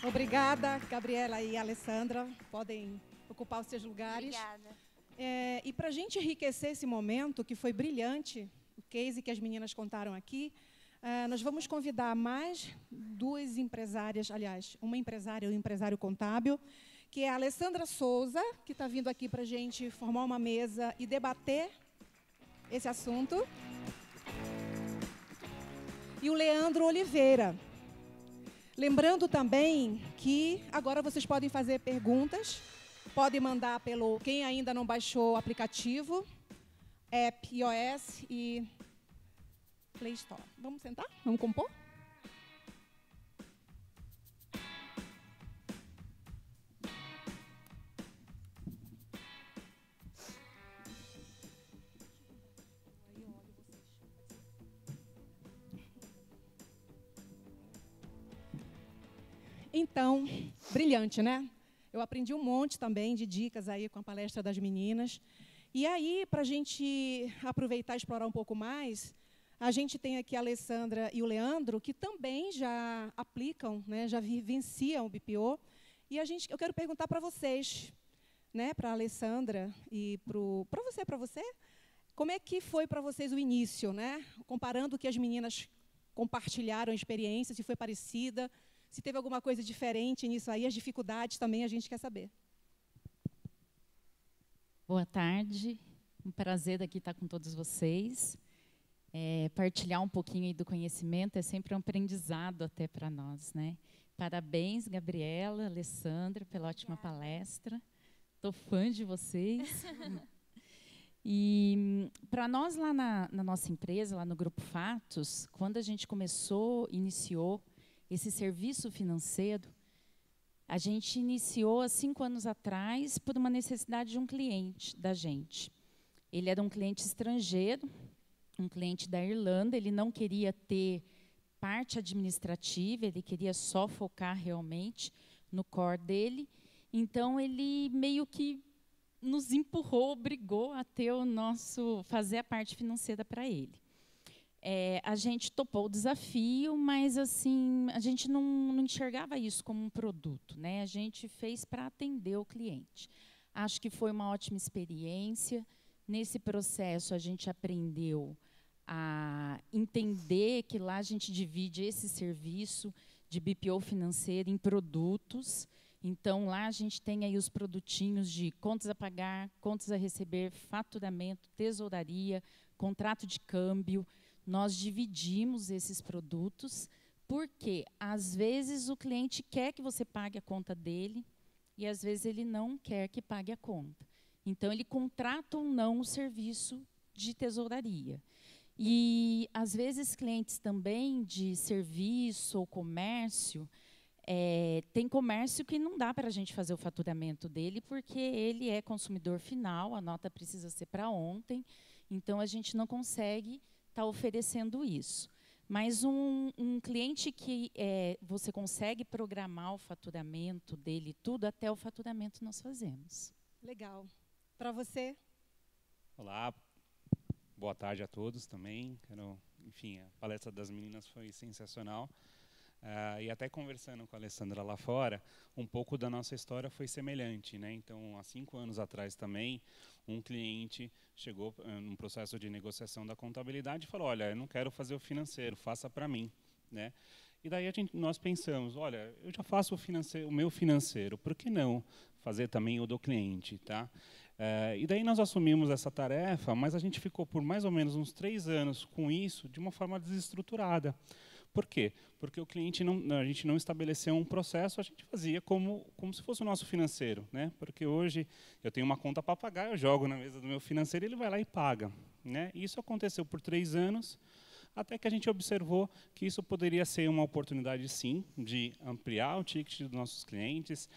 Obrigada, Gabriela e Alessandra. Podem ocupar os seus lugares. Obrigada. E para a gente enriquecer esse momento, que foi brilhante, o case que as meninas contaram aqui, nós vamos convidar mais duas empresárias, aliás, uma empresária e um empresário contábil, que é a Alessandra Souza, que está vindo aqui para a gente formar uma mesa e debater esse assunto, e o Leandro Oliveira. Lembrando também que agora vocês podem fazer perguntas, podem mandar pelo quem ainda não baixou o aplicativo, app iOS e Play Store. Vamos sentar? Vamos compor? Então, brilhante, né? Eu aprendi um monte também de dicas aí com a palestra das meninas. E aí, para a gente aproveitar e explorar um pouco mais, a gente tem aqui a Alessandra e o Leandro, que também já aplicam, né, já vivenciam o BPO. E eu quero perguntar para vocês, né, para a Alessandra e para você, como é que foi para vocês o início, né? Comparando o que as meninas compartilharam a experiência, se foi parecida, se teve alguma coisa diferente nisso aí, as dificuldades também a gente quer saber. Boa tarde, um prazer aqui estar com todos vocês. Partilhar um pouquinho aí do conhecimento é sempre um aprendizado até para nós, né? Parabéns, Gabriela, Alessandra, pela ótima palestra. Estou fã de vocês. E para nós lá na nossa empresa, lá no Grupo Fatos, quando a gente iniciou esse serviço financeiro, a gente iniciou há 5 anos atrás por uma necessidade de um cliente da gente. Ele era um cliente estrangeiro, um cliente da Irlanda, ele não queria ter parte administrativa, ele queria só focar realmente no core dele. Então, ele meio que nos empurrou, obrigou a fazer a parte financeira para ele. A gente topou o desafio, mas assim, a gente não enxergava isso como um produto, né? A gente fez para atender o cliente. Acho que foi uma ótima experiência. Nesse processo, a gente aprendeu a entender que lá a gente divide esse serviço de BPO financeiro em produtos. Então, lá a gente tem aí os produtinhos de contas a pagar, contas a receber, faturamento, tesouraria, contrato de câmbio. Nós dividimos esses produtos porque, às vezes, o cliente quer que você pague a conta dele e, às vezes, ele não quer que pague a conta. Então, ele contrata ou não o serviço de tesouraria. E, às vezes, clientes também de serviço ou comércio, tem comércio que não dá para a gente fazer o faturamento dele porque ele é consumidor final, a nota precisa ser para ontem, então a gente não consegue estar oferecendo isso. Mas um cliente que você consegue programar o faturamento dele, tudo, até o faturamento nós fazemos. Legal. Para você? Olá, boa tarde a todos também. Enfim, a palestra das meninas foi sensacional. E até conversando com a Alessandra lá fora, um pouco da nossa história foi semelhante, né? Então, há 5 anos atrás também, um cliente chegou num processo de negociação da contabilidade e falou, olha, eu não quero fazer o financeiro, faça para mim, né? E daí nós pensamos, olha, eu já faço o meu financeiro, por que não fazer também o do cliente, tá? E daí nós assumimos essa tarefa, mas a gente ficou por mais ou menos uns 3 anos com isso de uma forma desestruturada. Por quê? Porque a gente não estabeleceu um processo, a gente fazia como se fosse o nosso financeiro, né? Porque hoje eu tenho uma conta para pagar, eu jogo na mesa do meu financeiro e ele vai lá e paga, né? E isso aconteceu por 3 anos, até que a gente observou que isso poderia ser uma oportunidade, sim, de ampliar o ticket dos nossos clientes,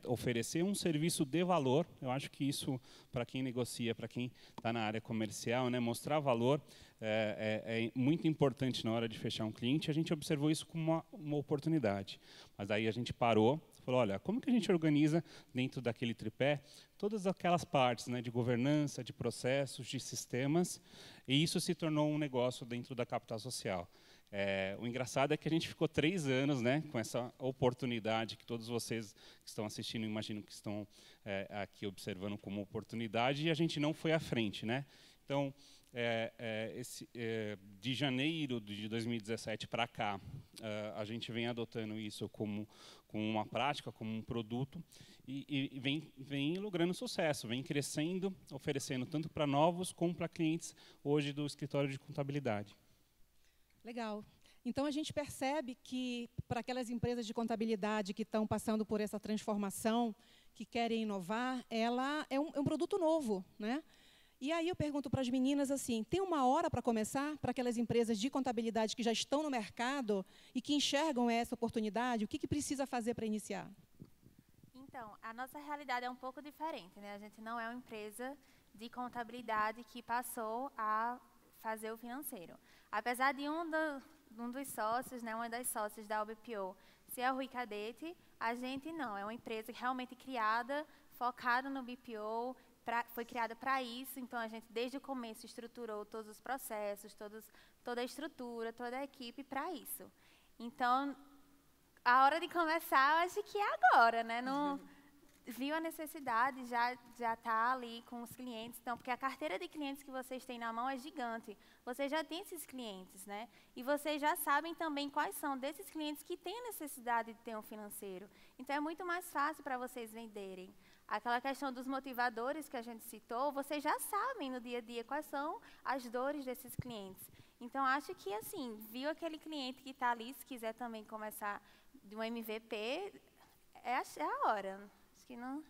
oferecer um serviço de valor. Eu acho que isso, para quem negocia, para quem está na área comercial, né, mostrar valor é muito importante na hora de fechar um cliente. A gente observou isso como uma oportunidade. Mas aí a gente parou, falou, olha, como que a gente organiza dentro daquele tripé todas aquelas partes, né, de governança, de processos, de sistemas, e isso se tornou um negócio dentro da Capital Social. O engraçado é que a gente ficou 3 anos, né, com essa oportunidade que todos vocês que estão assistindo, imagino que estão aqui observando como oportunidade, e a gente não foi à frente, né? Então, de janeiro de 2017 para cá, a gente vem adotando isso como uma prática, como um produto, e vem logrando sucesso, vem crescendo, oferecendo tanto para novos como para clientes hoje do escritório de contabilidade. Legal. Então, a gente percebe que, para aquelas empresas de contabilidade que estão passando por essa transformação, que querem inovar, ela é um produto novo, né? E aí eu pergunto para as meninas assim, tem uma hora para começar para aquelas empresas de contabilidade que já estão no mercado e que enxergam essa oportunidade? O que precisa fazer para iniciar? Então, a nossa realidade é um pouco diferente, né? A gente não é uma empresa de contabilidade que passou a fazer o financeiro. Apesar de um dos sócios, né, uma das sócias da OBPO, ser a Rui Cadete, a gente não. É uma empresa realmente criada, focada no BPO, foi criada para isso, então a gente desde o começo estruturou todos os processos, toda a estrutura, toda a equipe para isso. Então, a hora de começar, eu acho que é agora, né? Não, viu a necessidade, já está ali com os clientes, então, porque a carteira de clientes que vocês têm na mão é gigante. Vocês já têm esses clientes, né? E vocês já sabem também quais são desses clientes que têm a necessidade de ter um financeiro. Então, é muito mais fácil para vocês venderem. Aquela questão dos motivadores que a gente citou, vocês já sabem no dia a dia quais são as dores desses clientes. Então, acho que, assim, viu aquele cliente que está ali, se quiser também começar de um MVP, é a hora. Acho que não...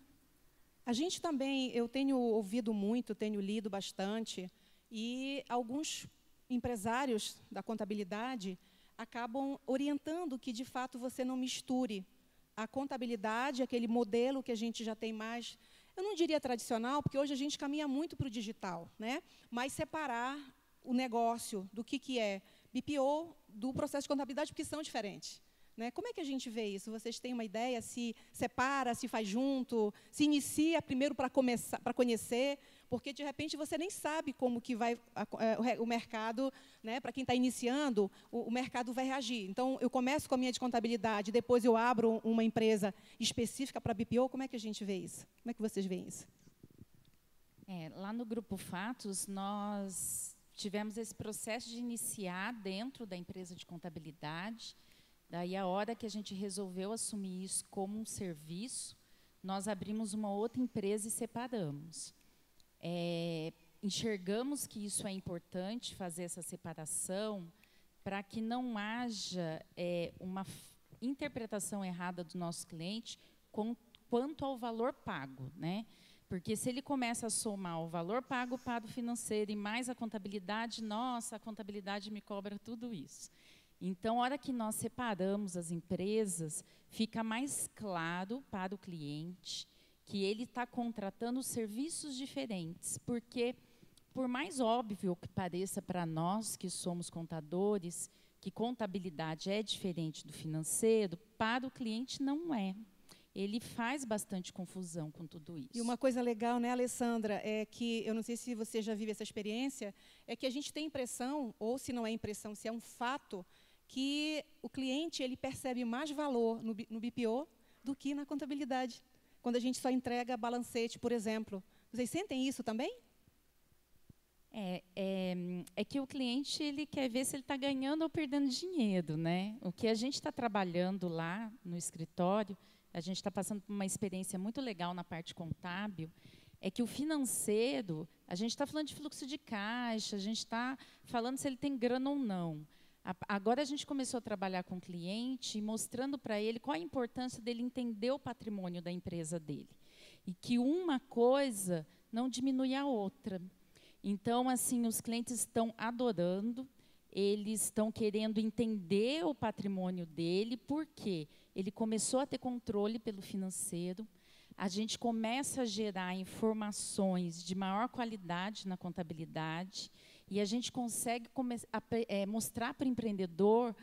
A gente também, eu tenho ouvido muito, tenho lido bastante, e alguns empresários da contabilidade acabam orientando que, de fato, você não misture a contabilidade, aquele modelo que a gente já tem mais, eu não diria tradicional, porque hoje a gente caminha muito para o digital, né? Mas separar o negócio do que é BPO do processo de contabilidade, porque são diferentes. Né? Como é que a gente vê isso? Vocês têm uma ideia? Se separa, se faz junto, se inicia primeiro para começar, para conhecer, porque de repente você nem sabe como que vai o mercado, né? Para quem está iniciando, o mercado vai reagir. Então, eu começo com a minha de contabilidade, depois eu abro uma empresa específica para BPO. Como é que a gente vê isso? Como é que vocês veem isso? Lá no Grupo Fatos, nós tivemos esse processo de iniciar dentro da empresa de contabilidade. Daí, a hora que a gente resolveu assumir isso como um serviço, nós abrimos uma outra empresa e separamos. Enxergamos que isso é importante, fazer essa separação, para que não haja uma interpretação errada do nosso cliente quanto ao valor pago, né? Porque se ele começa a somar o valor pago para o financeiro e mais a contabilidade, nossa, a contabilidade me cobra tudo isso. Então, a hora que nós separamos as empresas, fica mais claro para o cliente que ele está contratando serviços diferentes, porque, por mais óbvio que pareça para nós, que somos contadores, que contabilidade é diferente do financeiro, para o cliente não é. Ele faz bastante confusão com tudo isso. E uma coisa legal, né, Alessandra, é que, eu não sei se você já vive essa experiência, é que a gente tem impressão, ou se não é impressão, se é um fato, que o cliente ele percebe mais valor no BPO do que na contabilidade. Quando a gente só entrega balancete, por exemplo. Vocês sentem isso também? É que o cliente ele quer ver se ele está ganhando ou perdendo dinheiro, né? O que a gente está trabalhando lá no escritório, a gente está passando por uma experiência muito legal na parte contábil, é que o financeiro, a gente está falando de fluxo de caixa, a gente está falando se ele tem grana ou não. Agora a gente começou a trabalhar com o cliente, mostrando para ele qual a importância dele entender o patrimônio da empresa dele. E que uma coisa não diminui a outra. Então, assim, os clientes estão adorando, eles estão querendo entender o patrimônio dele, porque ele começou a ter controle pelo financeiro, a gente começa a gerar informações de maior qualidade na contabilidade, e a gente consegue mostrar para o empreendedor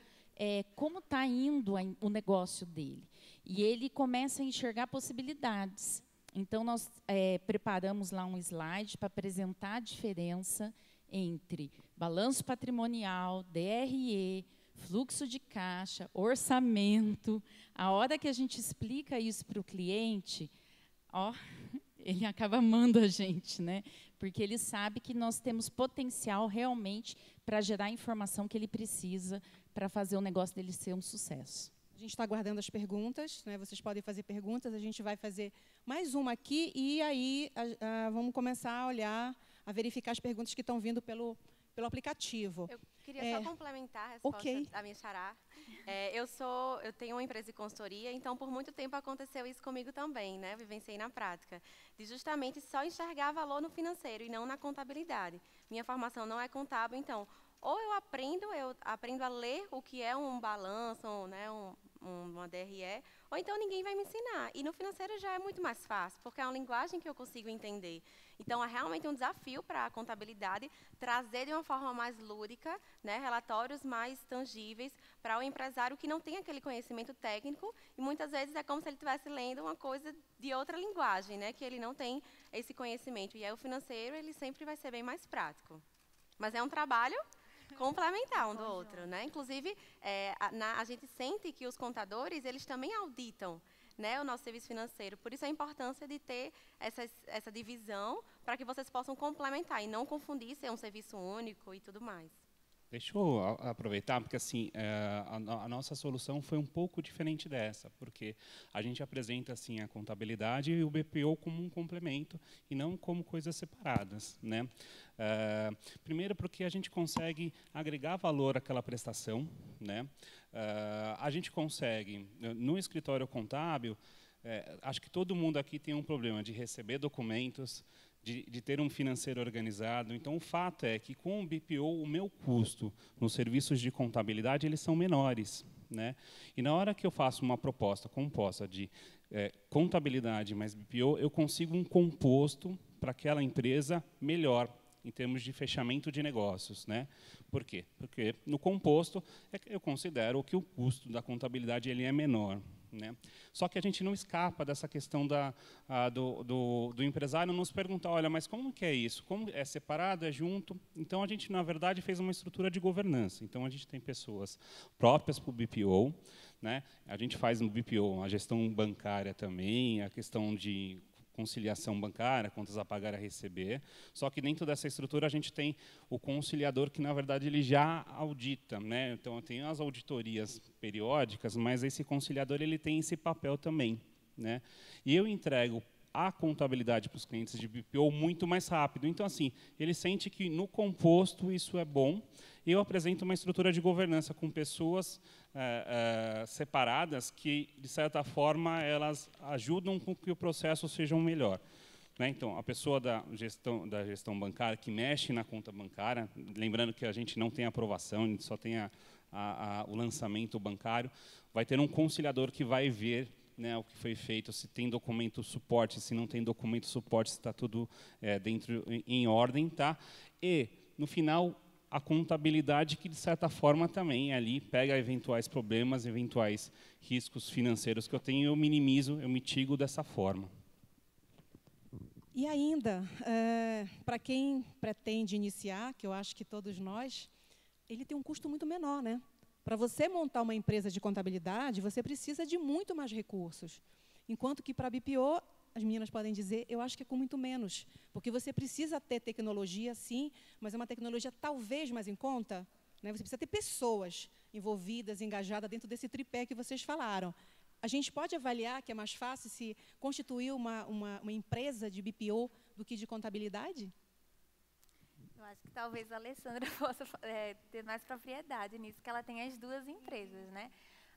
como está indo o negócio dele. E ele começa a enxergar possibilidades. Então, nós preparamos lá um slide para apresentar a diferença entre balanço patrimonial, DRE, fluxo de caixa, orçamento. A hora que a gente explica isso para o cliente, ó, ele acaba amando a gente, né? Porque ele sabe que nós temos potencial realmente para gerar a informação que ele precisa para fazer o negócio dele ser um sucesso. A gente está aguardando as perguntas, né? Vocês podem fazer perguntas, a gente vai fazer mais uma aqui e aí vamos começar a olhar, a verificar as perguntas que estão vindo pelo aplicativo. Eu queria só complementar a resposta da minha xará. Eu tenho uma empresa de consultoria, então por muito tempo aconteceu isso comigo também, né? Vivenciei na prática, de justamente só enxergar valor no financeiro e não na contabilidade. Minha formação não é contábil, então ou eu aprendo a ler o que é um balanço, né, uma DRE, ou então ninguém vai me ensinar. E no financeiro já é muito mais fácil, porque é uma linguagem que eu consigo entender. Então, é realmente um desafio para a contabilidade trazer de uma forma mais lúdica, né, relatórios mais tangíveis para o empresário que não tem aquele conhecimento técnico, e muitas vezes é como se ele estivesse lendo uma coisa de outra linguagem, né, que ele não tem esse conhecimento. E aí o financeiro ele sempre vai ser bem mais prático. Mas é um trabalho complementar um do outro, né? Inclusive, a gente sente que os contadores eles também auditam, né, o nosso serviço financeiro. Por isso a importância de ter essa divisão para que vocês possam complementar e não confundir ser um serviço único e tudo mais. Deixa eu aproveitar, porque assim, a nossa solução foi um pouco diferente dessa, porque a gente apresenta assim, a contabilidade e o BPO como um complemento e não como coisas separadas, né? Primeiro porque a gente consegue agregar valor àquela prestação, né? A gente consegue, no escritório contábil, acho que todo mundo aqui tem um problema de receber documentos, de ter um financeiro organizado. Então, o fato é que, com o BPO, o meu custo nos serviços de contabilidade eles são menores, né? E, na hora que eu faço uma proposta composta de contabilidade mais BPO, eu consigo um composto para aquela empresa melhor, em termos de fechamento de negócios, né? Por quê? Porque, no composto, eu considero que o custo da contabilidade ele é menor, né? Só que a gente não escapa dessa questão do empresário nos perguntar, olha, mas como que é isso? Como é separado, é junto? Então, a gente, na verdade, fez uma estrutura de governança. Então, a gente tem pessoas próprias para o BPO, né? A gente faz no BPO a gestão bancária também, a questão de conciliação bancária, contas a pagar e a receber. Só que dentro dessa estrutura a gente tem o conciliador que, na verdade, ele já audita, né? Então, tem as auditorias periódicas, mas esse conciliador ele tem esse papel também, né? E eu entrego a contabilidade para os clientes de BPO muito mais rápido. Então, assim, ele sente que no composto isso é bom. Eu apresento uma estrutura de governança com pessoas separadas que, de certa forma, elas ajudam com que o processo seja um melhor. Né? Então, a pessoa da gestão bancária que mexe na conta bancária, lembrando que a gente não tem aprovação, a gente só tem o lançamento bancário, vai ter um conciliador que vai ver, né, o que foi feito, se tem documento suporte, se não tem documento suporte, se está tudo dentro em ordem, tá? E, no final, a contabilidade que, de certa forma, também ali pega eventuais problemas, eventuais riscos financeiros que eu tenho, eu minimizo, eu mitigo dessa forma. E ainda, para quem pretende iniciar, que eu acho que todos nós, ele tem um custo muito menor, né? Para você montar uma empresa de contabilidade, você precisa de muito mais recursos. Enquanto que para a BPO, as meninas podem dizer, eu acho que é com muito menos. Porque você precisa ter tecnologia, sim, mas é uma tecnologia talvez mais em conta. Né? Você precisa ter pessoas envolvidas, engajadas dentro desse tripé que vocês falaram. A gente pode avaliar que é mais fácil se constituir uma empresa de BPO do que de contabilidade? Eu acho que talvez a Alessandra possa ter mais propriedade nisso, que ela tem as duas empresas, né?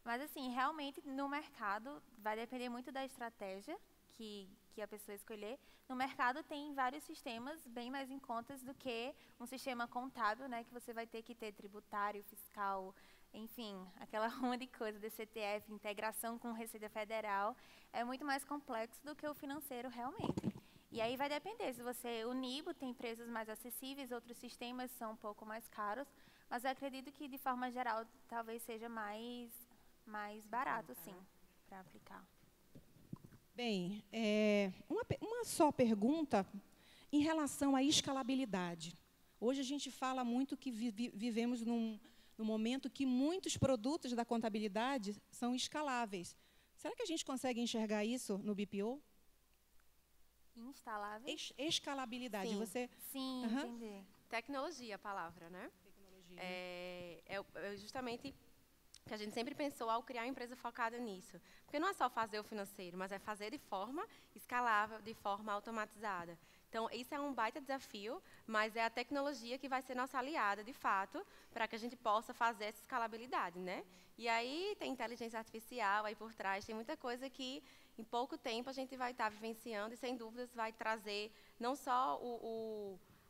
Mas, assim, realmente, no mercado, vai depender muito da estratégia que a pessoa escolher. No mercado, tem vários sistemas bem mais em contas do que um sistema contábil, né? Que você vai ter que ter tributário, fiscal, enfim, aquela ruma de coisa, DCTF, integração com Receita Federal. É muito mais complexo do que o financeiro, realmente. E aí vai depender, se você, o NIBO tem preços mais acessíveis, outros sistemas são um pouco mais caros, mas eu acredito que, de forma geral, talvez seja mais barato, sim, para aplicar. Bem, uma só pergunta em relação à escalabilidade. Hoje a gente fala muito que vivemos no momento que muitos produtos da contabilidade são escaláveis. Será que a gente consegue enxergar isso no BPO? Instalável? Escalabilidade. Sim, você... sim, entendi. Tecnologia, a palavra, né? Tecnologia. É justamente que a gente sempre pensou ao criar uma empresa focada nisso. Porque não é só fazer o financeiro, mas é fazer de forma escalável, de forma automatizada. Então, isso é um baita desafio, mas é a tecnologia que vai ser nossa aliada, de fato, para que a gente possa fazer essa escalabilidade, né? E aí tem inteligência artificial aí por trás, tem muita coisa que, em pouco tempo, a gente vai estar vivenciando e, sem dúvidas, vai trazer não só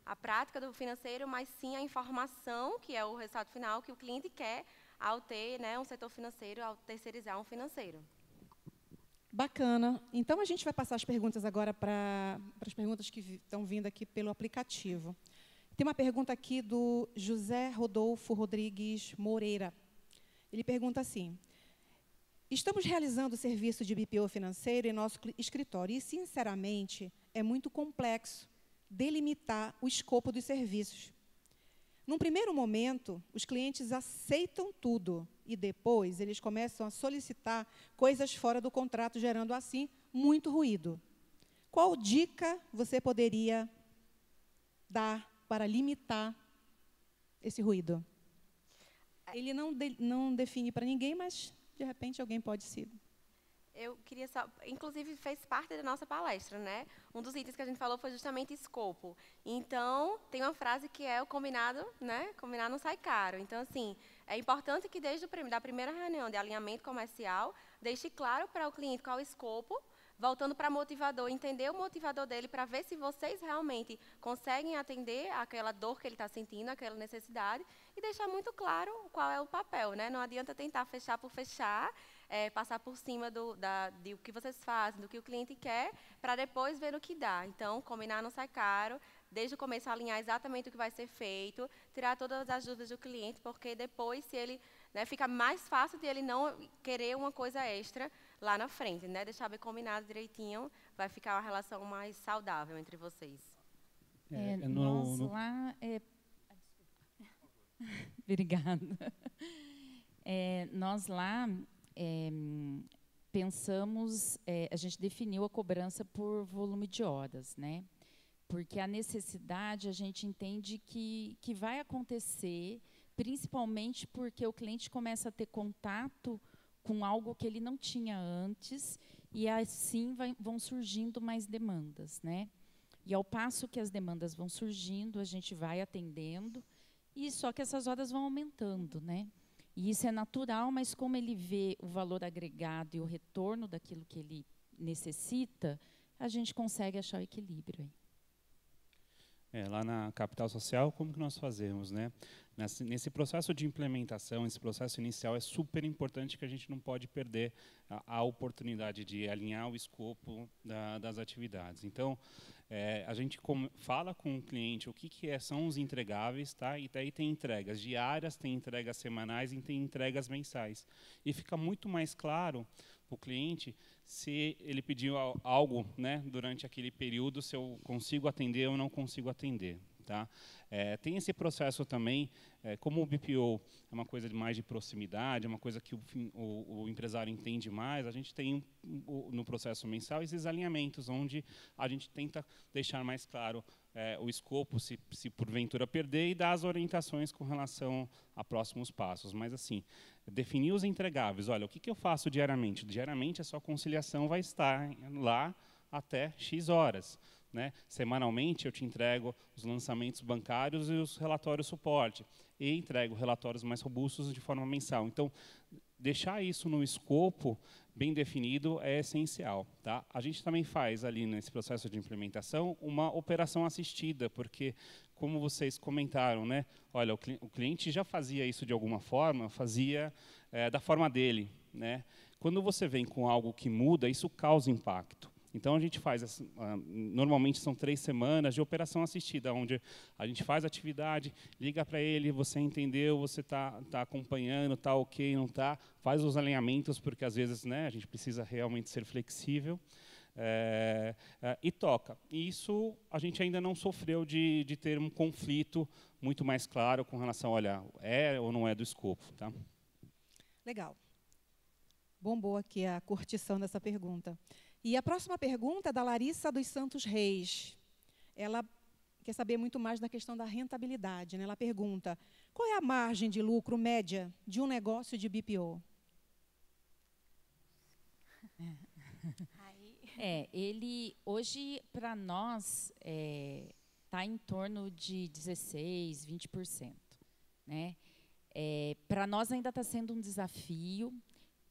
a prática do financeiro, mas sim a informação, que é o resultado final, que o cliente quer ao ter, né, um setor financeiro, ao terceirizar um financeiro. Bacana. Então, a gente vai passar as perguntas agora para as perguntas que estão vindo aqui pelo aplicativo. Tem uma pergunta aqui do José Rodolfo Rodrigues Moreira. Ele pergunta assim: estamos realizando o serviço de BPO financeiro em nosso escritório e, sinceramente, é muito complexo delimitar o escopo dos serviços. Num primeiro momento, os clientes aceitam tudo e depois eles começam a solicitar coisas fora do contrato, gerando assim muito ruído. Qual dica você poderia dar para limitar esse ruído? Ele não define para ninguém, mas de repente alguém pode se... Eu queria só, inclusive fez parte da nossa palestra, né? Um dos itens que a gente falou foi justamente escopo. Então, tem uma frase que é o combinado, né? Combinar não sai caro. Então, assim, é importante que desde a primeira reunião de alinhamento comercial, deixe claro para o cliente qual é o escopo, voltando para o motivador, entender o motivador dele para ver se vocês realmente conseguem atender aquela dor que ele está sentindo, aquela necessidade, e deixar muito claro qual é o papel, né? Não adianta tentar fechar por fechar, passar por cima do que vocês fazem, do que o cliente quer, para depois ver o que dá. Então, combinar não sai caro, desde o começo alinhar exatamente o que vai ser feito, tirar todas as dúvidas do cliente, porque depois, se ele, né, fica mais fácil de ele não querer uma coisa extra lá na frente, né? Deixar bem combinado direitinho, vai ficar uma relação mais saudável entre vocês. Nós lá... Obrigada. Nós lá pensamos, a gente definiu a cobrança por volume de horas, né? Porque a necessidade a gente entende que vai acontecer, principalmente porque o cliente começa a ter contato com algo que ele não tinha antes, e assim vão surgindo mais demandas, né? E ao passo que as demandas vão surgindo, a gente vai atendendo, e só que essas horas vão aumentando, né? E isso é natural, mas como ele vê o valor agregado e o retorno daquilo que ele necessita, a gente consegue achar o equilíbrio aí. Lá na Capital Social, como que nós fazemos, né? Nesse processo de implementação, esse processo inicial, é super importante que a gente não pode perder a oportunidade de alinhar o escopo das atividades. Então, a gente fala com o cliente o que são os entregáveis, tá? E daí tem entregas diárias, tem entregas semanais e tem entregas mensais. E fica muito mais claro para o cliente se ele pediu algo, né, durante aquele período, se eu consigo atender ou não consigo atender. Tá? Tem esse processo também, como o BPO é uma coisa mais de proximidade, é uma coisa que o empresário entende mais, a gente tem no processo mensal esses alinhamentos, onde a gente tenta deixar mais claro o escopo, se porventura perder, e dar as orientações com relação a próximos passos. Mas, assim, definir os entregáveis. Olha, o que eu faço diariamente? Diariamente, a sua conciliação vai estar lá até X horas. Né? Semanalmente, eu te entrego os lançamentos bancários e os relatórios suporte. E entrego relatórios mais robustos de forma mensal. Então, deixar isso no escopo bem definido é essencial. Tá? A gente também faz ali nesse processo de implementação uma operação assistida, porque, como vocês comentaram, né? Olha, o cliente já fazia isso de alguma forma, fazia da forma dele. Né? Quando você vem com algo que muda, isso causa impacto. Então, a gente faz, normalmente são 3 semanas de operação assistida, onde a gente faz a atividade, liga para ele, você entendeu, você está acompanhando, está ok, não está, faz os alinhamentos, porque às vezes, né, a gente precisa realmente ser flexível. e toca. E isso a gente ainda não sofreu de ter um conflito muito mais claro com relação, olha, é ou não é do escopo. Tá? Legal. Bombou aqui a curtição dessa pergunta. E a próxima pergunta é da Larissa dos Santos Reis. Ela quer saber muito mais da questão da rentabilidade, né? Ela pergunta, qual é a margem de lucro média de um negócio de BPO? Ele, hoje, para nós, está em torno de 16%, 20%. Né? Para nós ainda está sendo um desafio,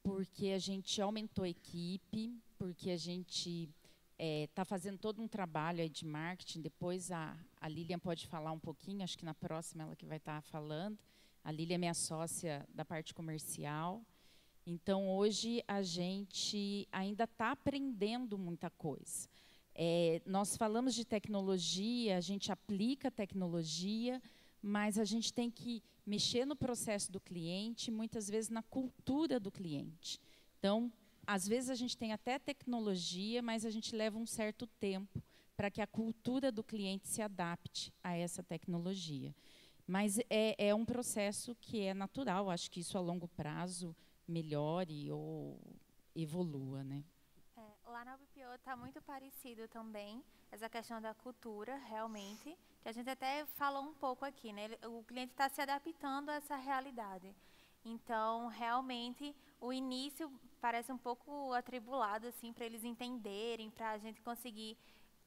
porque a gente aumentou a equipe, porque a gente está fazendo todo um trabalho aí de marketing. Depois a Lilian pode falar um pouquinho, acho que na próxima ela que vai estar falando. A Lilian é minha sócia da parte comercial. Então, hoje, a gente ainda está aprendendo muita coisa. Nós falamos de tecnologia, a gente aplica tecnologia, mas a gente tem que mexer no processo do cliente, muitas vezes na cultura do cliente. Então, às vezes a gente tem até tecnologia, mas a gente leva um certo tempo para que a cultura do cliente se adapte a essa tecnologia. Mas é um processo que é natural, acho que isso a longo prazo melhore ou evolua, né? Lá na BPO está muito parecido também, essa questão da cultura, realmente, que a gente até falou um pouco aqui, né? O cliente está se adaptando a essa realidade. Então, realmente, o início parece um pouco atribulado, assim, para eles entenderem, para a gente conseguir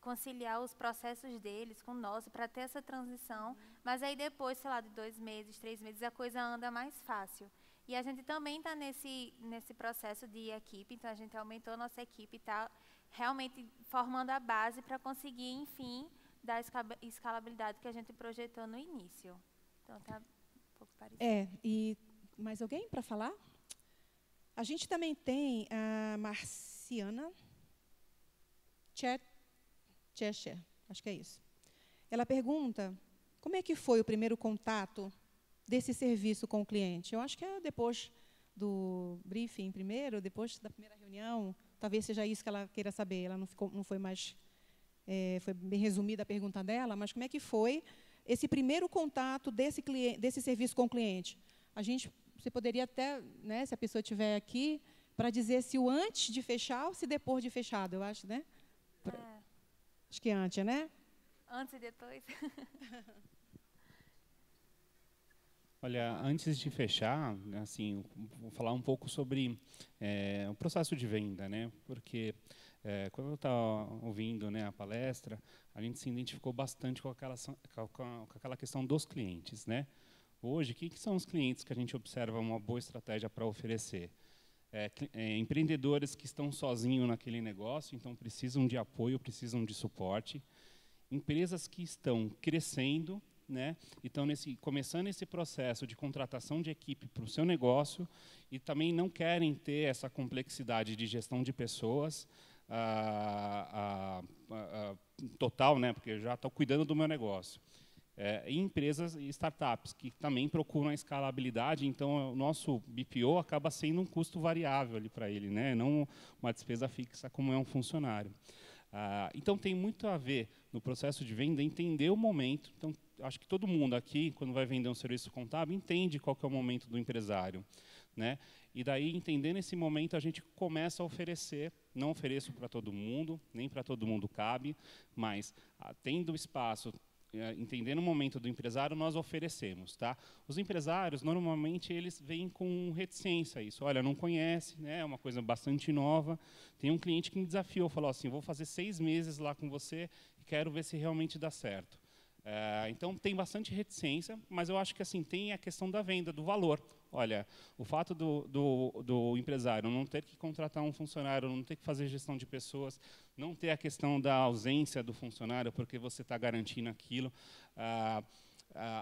conciliar os processos deles com o nosso, para ter essa transição. Mas aí depois, sei lá, de 2 meses, 3 meses, a coisa anda mais fácil. E a gente também está nesse processo de equipe, então a gente aumentou a nossa equipe e está realmente formando a base para conseguir, enfim, dar a escalabilidade que a gente projetou no início. Então, está um pouco parecido. E mais alguém para falar? A gente também tem a Marciana Cheshire, acho que é isso. Ela pergunta, como é que foi o primeiro contato desse serviço com o cliente? Eu acho que é depois do briefing primeiro, depois da primeira reunião, talvez seja isso que ela queira saber. Ela não foi mais, foi bem resumida a pergunta dela, mas como é que foi esse primeiro contato desse serviço com o cliente? Você poderia até, né, se a pessoa estiver aqui, para dizer se o antes de fechar ou se depois de fechado, eu acho, né? Acho que antes, né? Antes e depois. Olha, antes de fechar, assim, vou falar um pouco sobre o processo de venda, né? Porque quando eu estava ouvindo, né, a palestra, a gente se identificou bastante com aquela questão dos clientes, né? Hoje, o que são os clientes que a gente observa uma boa estratégia para oferecer? Empreendedores que estão sozinhos naquele negócio, então precisam de apoio, precisam de suporte. Empresas que estão crescendo, né? Então, começando esse processo de contratação de equipe para o seu negócio e também não querem ter essa complexidade de gestão de pessoas total, né? Porque eu já estou cuidando do meu negócio. E empresas e startups que também procuram a escalabilidade, então o nosso BPO acaba sendo um custo variável ali para ele, né? Não uma despesa fixa como é um funcionário. Então, tem muito a ver no processo de venda, entender o momento. Então, acho que todo mundo aqui, quando vai vender um serviço contábil, entende qual que é o momento do empresário, né? E daí, entendendo esse momento, a gente começa a oferecer. Não ofereço para todo mundo, nem para todo mundo cabe, mas tendo espaço, entendendo o momento do empresário, nós oferecemos, tá? Os empresários, normalmente, eles vêm com reticência a isso. Olha, não conhece, né? É uma coisa bastante nova. Tem um cliente que me desafiou, falou assim, vou fazer 6 meses lá com você e quero ver se realmente dá certo. Então, tem bastante reticência, mas eu acho que assim tem a questão da venda, do valor. Olha, o fato do empresário não ter que contratar um funcionário, não ter que fazer gestão de pessoas, não ter a questão da ausência do funcionário, porque você está garantindo aquilo.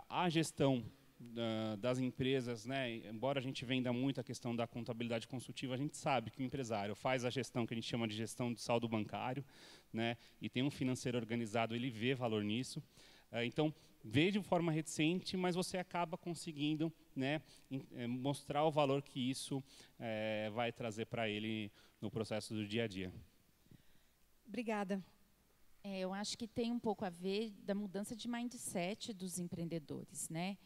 A gestão das empresas, né, embora a gente venda muito a questão da contabilidade consultiva, a gente sabe que o empresário faz a gestão que a gente chama de gestão de saldo bancário, né, e tem um financeiro organizado, ele vê valor nisso. Então, vê de forma reticente, mas você acaba conseguindo, né, mostrar o valor que isso vai trazer para ele no processo do dia a dia. Obrigada. Eu acho que tem um pouco a ver da mudança de mindset dos empreendedores, né?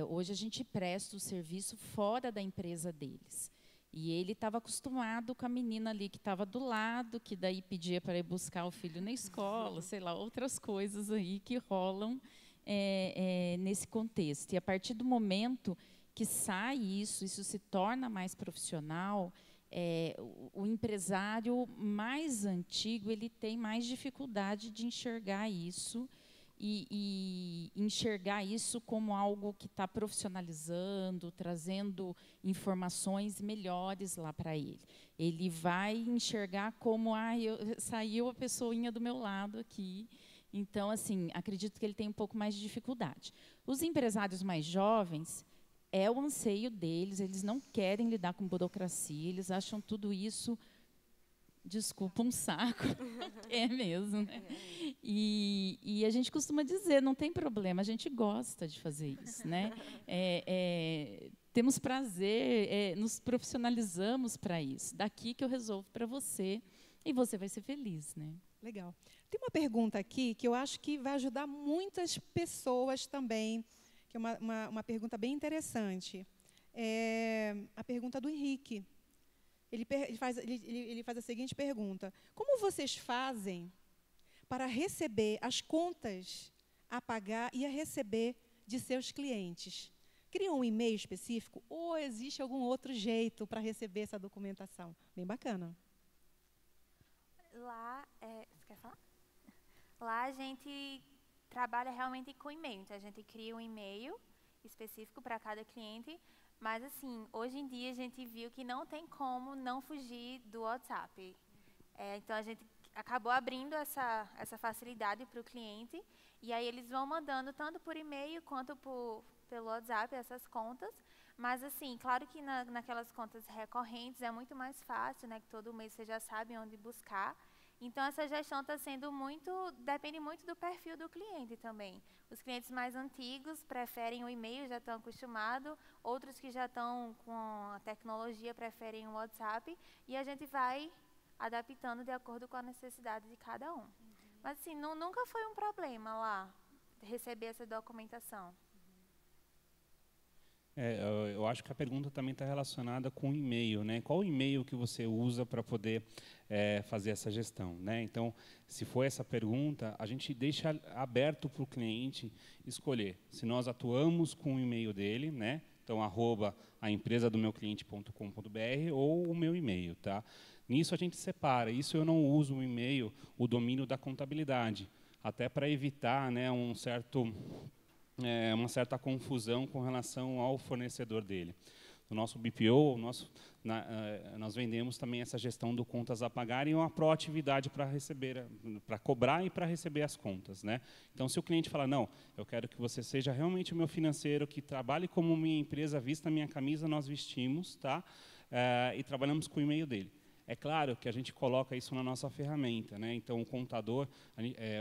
Hoje a gente presta o serviço fora da empresa deles. E ele estava acostumado com a menina ali que estava do lado, que daí pedia para ir buscar o filho na escola, sei lá, outras coisas aí que rolam nesse contexto. E a partir do momento que sai isso se torna mais profissional, o empresário mais antigo ele tem mais dificuldade de enxergar isso e enxergar isso como algo que está profissionalizando, trazendo informações melhores lá para ele. Ele vai enxergar como saiu a pessoinha do meu lado aqui. Então, assim, acredito que ele tem um pouco mais de dificuldade. Os empresários mais jovens, é o anseio deles, eles não querem lidar com burocracia, eles acham tudo isso, desculpa, um saco. É mesmo, né? E a gente costuma dizer, não tem problema, a gente gosta de fazer isso, né? Temos prazer, nos profissionalizamos para isso. Daqui que eu resolvo para você e você vai ser feliz, né? Legal. Tem uma pergunta aqui que eu acho que vai ajudar muitas pessoas também, que é uma pergunta bem interessante. A pergunta do Henrique. Ele faz a seguinte pergunta: como vocês fazem para receber as contas a pagar e a receber de seus clientes? Criam um e-mail específico ou existe algum outro jeito para receber essa documentação? Bem bacana. Lá, você quer falar? Lá a gente trabalha realmente com e-mail. Então, a gente cria um e-mail específico para cada cliente. Mas, assim, hoje em dia a gente viu que não tem como não fugir do WhatsApp. Então, a gente acabou abrindo essa facilidade para o cliente. E aí eles vão mandando tanto por e-mail quanto pelo WhatsApp essas contas. Mas, assim, claro que naquelas contas recorrentes é muito mais fácil, né? Que todo mês você já sabe onde buscar. Então, essa gestão está sendo depende muito do perfil do cliente também. Os clientes mais antigos preferem o e-mail, já estão acostumados. Outros que já estão com a tecnologia preferem o WhatsApp. E a gente vai adaptando de acordo com a necessidade de cada um. Mas, assim, nunca foi um problema lá receber essa documentação. Eu acho que a pergunta também está relacionada com o e-mail, né? Qual o e-mail que você usa para poder fazer essa gestão, né? Então, se for essa pergunta, a gente deixa aberto para o cliente escolher se nós atuamos com o e-mail dele, né? Então, @aempresadomeucliente.com.br ou o meu e-mail, tá? Nisso a gente separa. Isso eu não uso o e-mail, o domínio da contabilidade, até para evitar, né, uma certa confusão com relação ao fornecedor dele. No nosso BPO, nós vendemos também essa gestão do contas a pagar e uma proatividade para cobrar e para receber as contas, né? Então, se o cliente fala, não, eu quero que você seja realmente o meu financeiro, que trabalhe como minha empresa, vista a minha camisa, nós vestimos, tá? E trabalhamos com o e-mail dele. É claro que a gente coloca isso na nossa ferramenta, né? Então, o contador,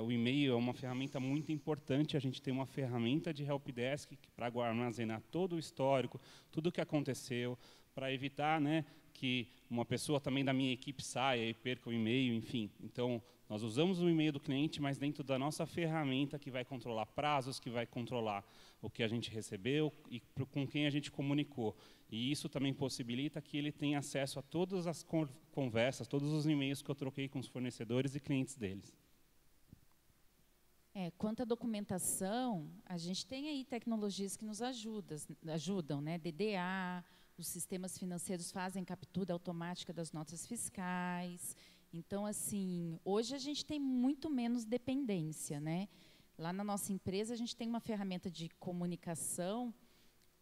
o e-mail é uma ferramenta muito importante. A gente tem uma ferramenta de helpdesk para armazenar todo o histórico, tudo o que aconteceu, para evitar, né, que uma pessoa também da minha equipe saia e perca o e-mail, enfim. Então, nós usamos o e-mail do cliente, mas dentro da nossa ferramenta que vai controlar prazos, que vai controlar o que a gente recebeu e com quem a gente comunicou. E isso também possibilita que ele tenha acesso a todas as conversas, todos os e-mails que eu troquei com os fornecedores e clientes deles. Quanto à documentação, a gente tem aí tecnologias que nos ajudam, né? DDA, os sistemas financeiros fazem captura automática das notas fiscais. Então, assim, hoje a gente tem muito menos dependência, né? Lá na nossa empresa, a gente tem uma ferramenta de comunicação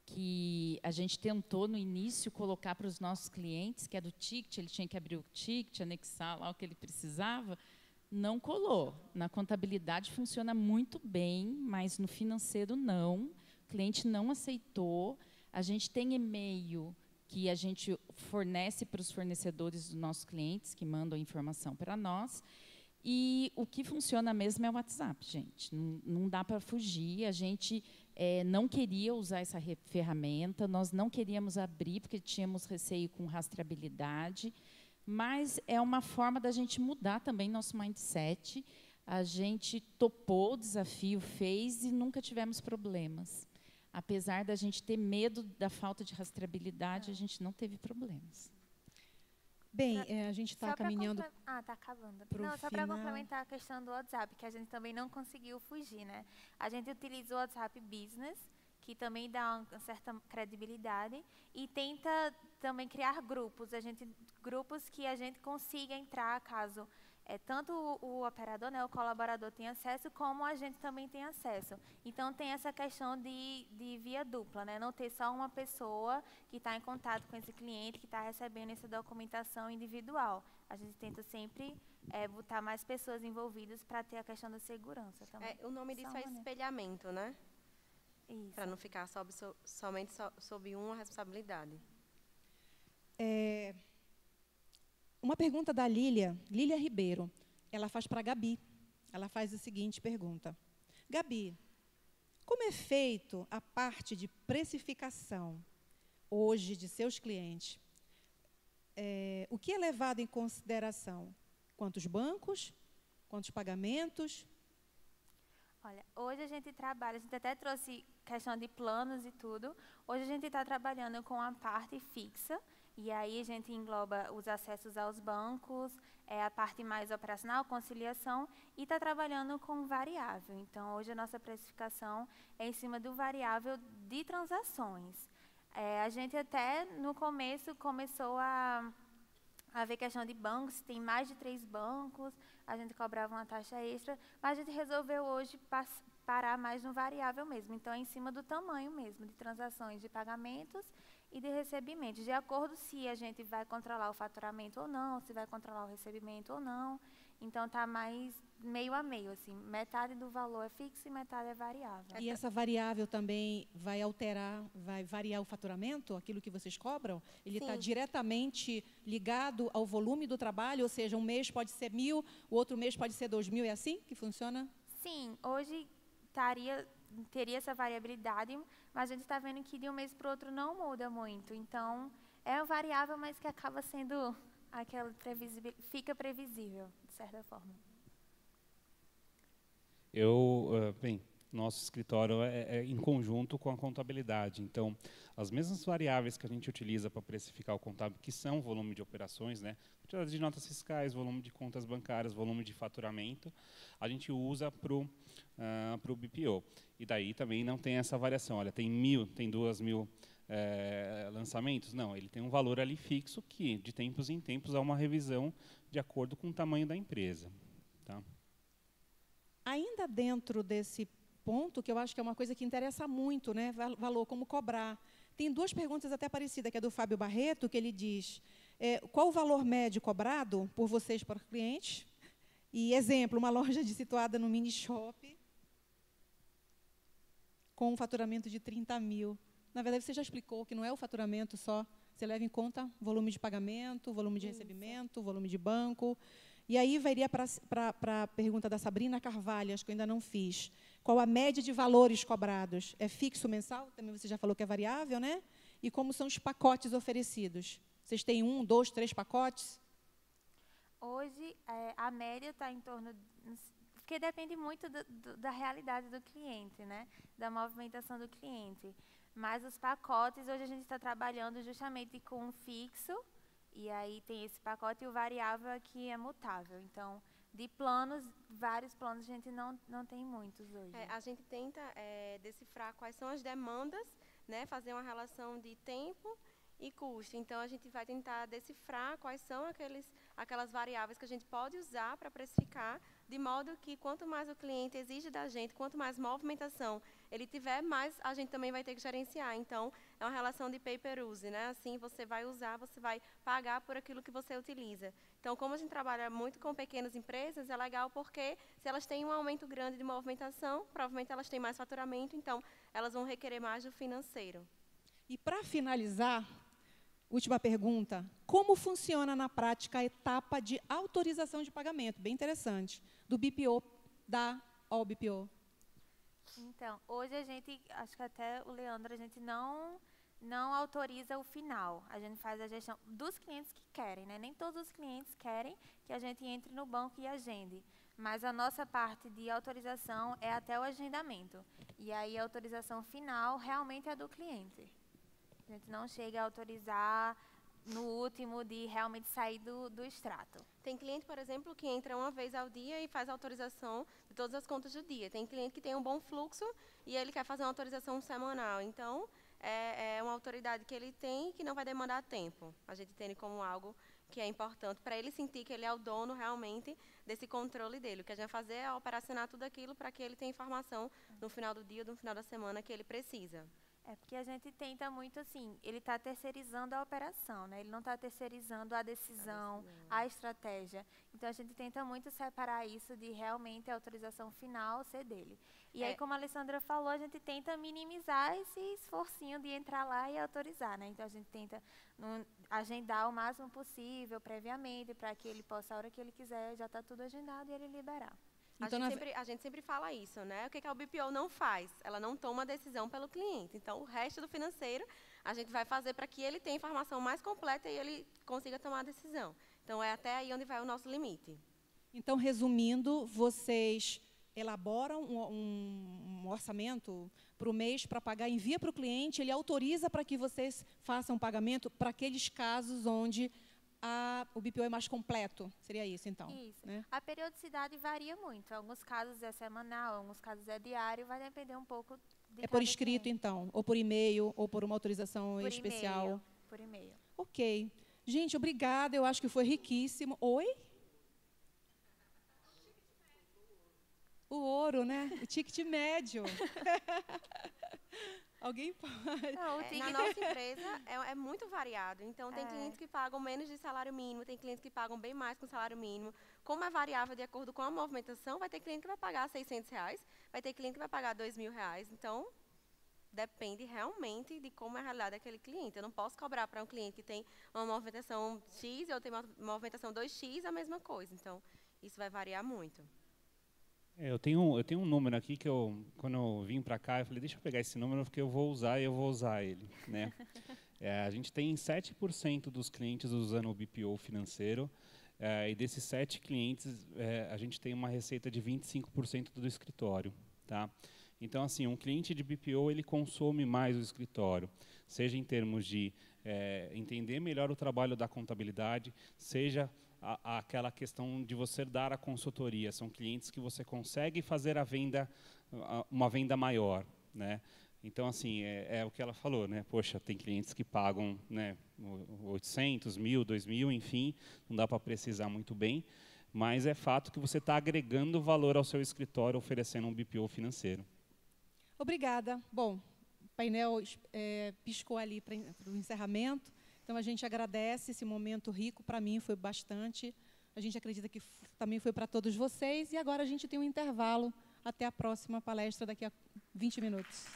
que a gente tentou, no início, colocar para os nossos clientes, que é do ticket, ele tinha que abrir o ticket, anexar lá o que ele precisava, não colou. Na contabilidade funciona muito bem, mas no financeiro não. O cliente não aceitou. A gente tem e-mail que a gente fornece para os fornecedores dos nossos clientes, que mandam informação para nós. E o que funciona mesmo é o WhatsApp, gente. Não dá para fugir. A gente não queria usar essa ferramenta, nós não queríamos abrir, porque tínhamos receio com rastreabilidade. mas é uma forma da gente mudar também nosso mindset. A gente topou o desafio, fez e nunca tivemos problemas. Apesar da gente ter medo da falta de rastreabilidade, a gente não teve problemas. Bem, a gente está caminhando. Está acabando. Não, só para complementar a questão do WhatsApp, que a gente também não conseguiu fugir, né? A gente utiliza o WhatsApp Business, que também dá uma certa credibilidade, e tenta também criar grupos, grupos que a gente consiga entrar caso tanto o operador, né, o colaborador tenha acesso, como a gente também tem acesso. Então, tem essa questão de via dupla, né, não ter só uma pessoa que está em contato com esse cliente, que está recebendo essa documentação individual. A gente tenta sempre botar mais pessoas envolvidas para ter a questão da segurança também. O nome disso é espelhamento, né? Para não ficar somente sob uma responsabilidade. Uma pergunta da Lília Ribeiro. Ela faz para a Gabi. Ela faz a seguinte pergunta. Gabi, como é feito a parte de precificação hoje de seus clientes? O que é levado em consideração? Quantos bancos? Quantos pagamentos? Olha, hoje a gente até trouxe questão de planos e tudo. Hoje a gente está trabalhando com a parte fixa, e aí a gente engloba os acessos aos bancos, a parte mais operacional, conciliação, e está trabalhando com variável. Então, hoje a nossa precificação é em cima do variável de transações. A gente até, no começo, começou a ver questão de bancos, tem mais de 3 bancos, a gente cobrava uma taxa extra, mas a gente resolveu hoje parar mais no variável mesmo. Então, é em cima do tamanho mesmo, de transações de pagamentos e de recebimentos, de acordo se a gente vai controlar o faturamento ou não, se vai controlar o recebimento ou não. Então, está mais meio a meio, assim, metade do valor é fixo e metade é variável. E essa variável também vai variar o faturamento, aquilo que vocês cobram? Ele está diretamente ligado ao volume do trabalho, ou seja, um mês pode ser 1.000, o outro mês pode ser 2.000, é assim que funciona? Sim, hoje teria essa variabilidade, mas a gente está vendo que de um mês para o outro não muda muito. Então, é variável, mas que acaba sendo fica previsível, de certa forma. Bem, nosso escritório é em conjunto com a contabilidade. Então, as mesmas variáveis que a gente utiliza para precificar o contábil, que são volume de operações, né, quantidade de notas fiscais, volume de contas bancárias, volume de faturamento, a gente usa para o BPO. E daí também não tem essa variação. Olha, tem 2.000 lançamentos? Não, ele tem um valor ali fixo que, de tempos em tempos, há uma revisão de acordo com o tamanho da empresa. Tá? Ainda dentro desse ponto, que eu acho que é uma coisa que interessa muito, né? Valor, como cobrar. Tem 2 perguntas até parecidas, que é do Fábio Barreto, que ele diz, qual o valor médio cobrado por vocês para os clientes? E, exemplo, uma loja situada no mini shop, com um faturamento de 30.000. Na verdade, você já explicou que não é o faturamento só, você leva em conta volume de pagamento, volume de recebimento, volume de banco. E aí, iria para a pergunta da Sabrina Carvalho, acho que eu ainda não fiz. Qual a média de valores cobrados? É fixo mensal? Também você já falou que é variável, né? E como são os pacotes oferecidos? Vocês têm 1, 2, 3 pacotes? Hoje, a média está em torno... Porque depende muito da realidade do cliente, né? Da movimentação do cliente. Mas os pacotes, hoje a gente está trabalhando justamente com um fixo, e aí tem esse pacote, e o variável aqui é mutável. Então, de planos, vários planos, a gente não tem muitos hoje. A gente tenta decifrar quais são as demandas, né? Fazer uma relação de tempo e custo. Então, a gente vai tentar decifrar quais são aquelas variáveis que a gente pode usar para precificar, de modo que quanto mais o cliente exige da gente, quanto mais movimentação ele tiver, mais a gente também vai ter que gerenciar. Então, é uma relação de pay per use, né? Assim, você vai usar, você vai pagar por aquilo que você utiliza. Então, como a gente trabalha muito com pequenas empresas, é legal porque se elas têm um aumento grande de movimentação, provavelmente elas têm mais faturamento, então elas vão requerer mais do financeiro. E para finalizar, última pergunta, como funciona na prática a etapa de autorização de pagamento? Bem interessante, do BPO, da OBPO. Então, hoje a gente, acho que até o Leandro, a gente não não autoriza o final. A gente faz a gestão dos clientes que querem, né? Nem todos os clientes querem que a gente entre no banco e agende. Mas a nossa parte de autorização é até o agendamento. E aí a autorização final realmente é do cliente. A gente não chega a autorizar no último de realmente sair do extrato. Tem cliente, por exemplo, que entra uma vez ao dia e faz a autorização de todas as contas do dia. Tem cliente que tem um bom fluxo e ele quer fazer uma autorização semanal. Então, é uma autoridade que ele tem que não vai demandar tempo. A gente entende como algo que é importante para ele sentir que ele é o dono realmente desse controle dele. O que a gente vai fazer é operacionar tudo aquilo para que ele tenha informação no final do dia ou no final da semana que ele precisa. É porque a gente tenta muito assim, ele está terceirizando a operação, né? Ele não está terceirizando a decisão, a estratégia. Então, a gente tenta muito separar isso de realmente a autorização final ser dele. E aí, como a Alessandra falou, a gente tenta minimizar esse esforcinho de entrar lá e autorizar, né? Então, a gente tenta agendar o máximo possível previamente para que ele possa, a hora que ele quiser, já está tudo agendado e ele liberar. Então, a gente sempre fala isso, né? O que a BPO não faz? Ela não toma decisão pelo cliente. Então, o resto do financeiro, a gente vai fazer para que ele tenha informação mais completa e ele consiga tomar a decisão. Então, é até aí onde vai o nosso limite. Então, resumindo, vocês elaboram um orçamento para o mês para pagar, envia para o cliente, ele autoriza para que vocês façam o pagamento para aqueles casos onde o BPO é mais completo. Seria isso, então? Isso. Né? A periodicidade varia muito. Em alguns casos é semanal, em alguns casos é diário, vai depender um pouco de por escrito, cliente. então? Ou por e-mail, ou por uma autorização por especial? Por e-mail. Ok. Gente, obrigada. Eu acho que foi riquíssimo. Oi? O ouro, né? O ticket médio. Alguém pode? Não, Na nossa empresa é muito variado. Então, tem clientes que pagam menos de salário mínimo, tem clientes que pagam bem mais com salário mínimo. Como é variável de acordo com a movimentação, vai ter cliente que vai pagar R$600, vai ter cliente que vai pagar R$2.000. Então, depende realmente de como é a realidade daquele cliente. Eu não posso cobrar para um cliente que tem uma movimentação X e outro tem uma movimentação 2X, a mesma coisa. Então, isso vai variar muito. Eu tenho um número aqui que quando eu vim para cá, eu falei, deixa eu pegar esse número porque eu vou usar ele. Né? A gente tem 7% dos clientes usando o BPO financeiro, e desses 7 clientes, a gente tem uma receita de 25% do escritório. Tá? Então, assim, um cliente de BPO, ele consome mais o escritório, seja em termos de entender melhor o trabalho da contabilidade, seja aquela questão de você dar a consultoria. São clientes que você consegue fazer uma venda maior, né? Então, assim, é o que ela falou, né? Poxa, tem clientes que pagam, né, 800, 1.000, 2.000, enfim, não dá para precisar muito bem, mas é fato que você está agregando valor ao seu escritório oferecendo um BPO financeiro. Obrigada. Bom, o painel piscou ali para o encerramento. Então, a gente agradece esse momento rico. Para mim, foi bastante. A gente acredita que também foi para todos vocês. E agora a gente tem um intervalo. Até a próxima palestra, daqui a 20 minutos.